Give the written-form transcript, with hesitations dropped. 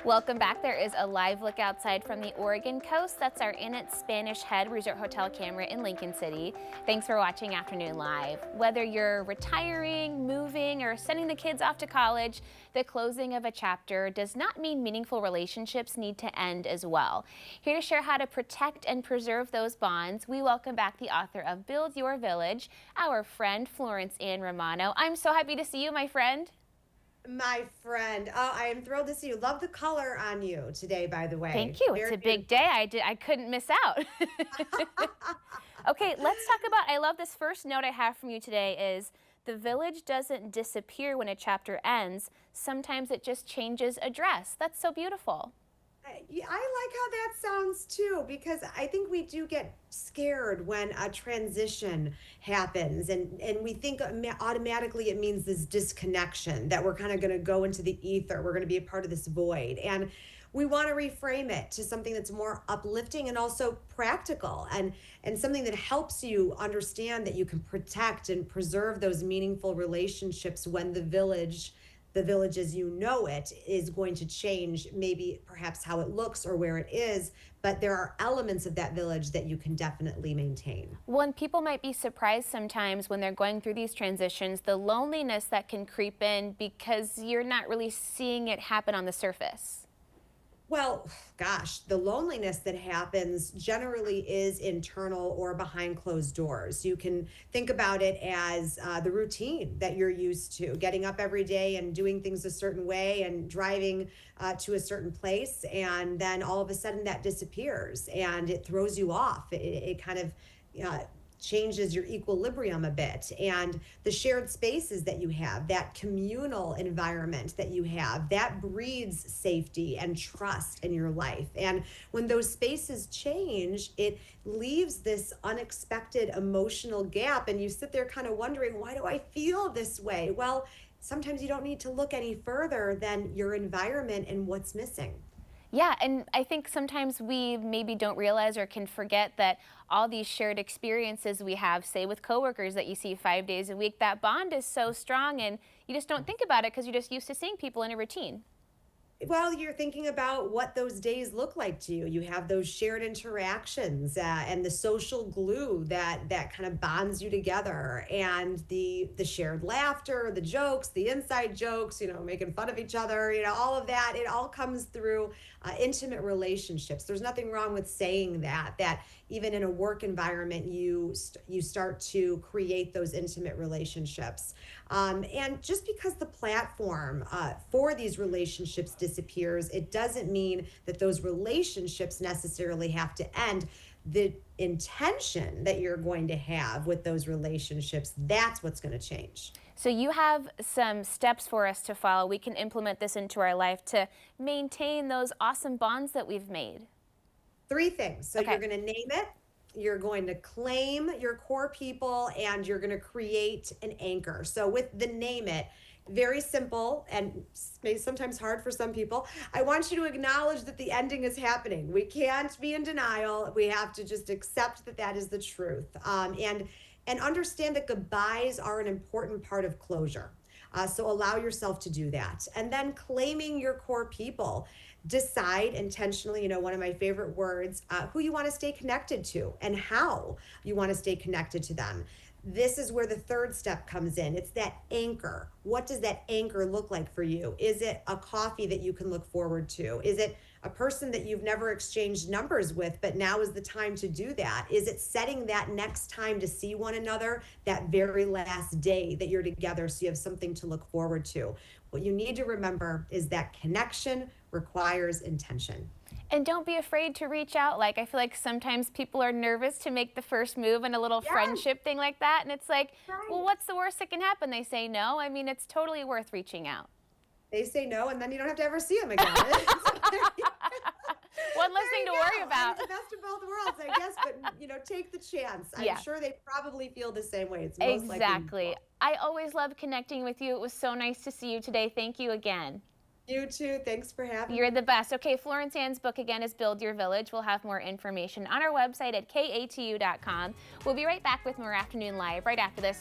Welcome back. There is a live look outside from the Oregon coast. That's our Inn at Spanish Head Resort Hotel camera in Lincoln City. Thanks for watching Afternoon Live. Whether you're retiring, moving, or sending the kids off to college, the closing of a chapter does not mean meaningful relationships need to end as well. Here to share how to protect and preserve those bonds, we welcome back the author of Build Your Village, our friend Florence Ann Romano. I'm so happy to see you, my friend. My friend. Oh, I am thrilled to see you. Love the color on you today, by the Thank way. you. It's Very a big beautiful. day. I couldn't miss out. Okay, let's talk about, I love this first note I have from you today is the village doesn't disappear when a chapter ends. Sometimes it just changes address. That's so beautiful. Yeah, I like how that sounds too, because I think we do get scared when a transition happens, and we think automatically it means this disconnection, that we're kind of going to go into the ether. We're going to be a part of this void. And we want to reframe it to something that's more uplifting and also practical, and something that helps you understand that you can protect and preserve those meaningful relationships when the village as you know it is going to change, maybe perhaps how it looks or where it is, but there are elements of that village that you can definitely maintain. Well, and people might be surprised sometimes when they're going through these transitions, the loneliness that can creep in because you're not really seeing it happen on the surface. Well, gosh, the loneliness that happens generally is internal or behind closed doors. You can think about it as the routine that you're used to, getting up every day and doing things a certain way and driving to a certain place. And then all of a sudden that disappears and it throws you off. It kind of uh, changes your equilibrium a bit, and the shared spaces that you have, that communal environment that you have, that breeds safety and trust in your life. And when those spaces change, it leaves this unexpected emotional gap, and you sit there kind of wondering, why do I feel this way? Well, sometimes you don't need to look any further than your environment and what's missing. Yeah, and I think sometimes we maybe don't realize or can forget that all these shared experiences we have, say with coworkers that you see 5 days a week, that bond is so strong and you just don't think about it because you're just used to seeing people in a routine. Well, you're thinking about what those days look like to you. You have those shared interactions, and the social glue that kind of bonds you together, and the shared laughter, the jokes, the inside jokes, making fun of each other, all of that. It all comes through intimate relationships. There's nothing wrong with saying that even in a work environment, you start to create those intimate relationships. And just because the platform for these relationships disappears, it doesn't mean that those relationships necessarily have to end. The intention that you're going to have with those relationships, that's what's going to change. So you have some steps for us to follow. We can implement this into our life to maintain those awesome bonds that we've made. Three things. So Okay. you're going to name it, you're going to claim your core people, and you're going to create an anchor. So with the name it, very simple and maybe sometimes hard for some people. I want you to acknowledge that the ending is happening. We can't be in denial. We have to just accept that that is the truth, and understand that goodbyes are an important part of closure. So allow yourself to do that. And then claiming your core people. Decide intentionally, one of my favorite words, who you want to stay connected to and how you want to stay connected to them. This is where the third step comes in. It's that anchor. What does that anchor look like for you? Is it a coffee that you can look forward to? Is it a person that you've never exchanged numbers with, but now is the time to do that? Is it setting that next time to see one another, that very last day that you're together, so you have something to look forward to? What you need to remember is that connection requires intention. And don't be afraid to reach out. Like, I feel like sometimes people are nervous to make the first move in a little Yes, friendship thing like that. And it's like, well, right. what's the worst that can happen? They say no. I mean, it's totally worth reaching out. They say no, and then you don't have to ever see them again. One less There thing you to go. worry I mean, about. the best of both worlds, I guess. But take the chance. I'm Yeah, sure they probably feel the same way. It's most likely you exactly. will. I always love connecting with you. It was so nice to see you today. Thank you again. You too. Thanks for having You're me. the best. Okay, Florence Ann's book again is Build Your Village. We'll have more information on our website at katu.com. We'll be right back with more Afternoon Live right after this.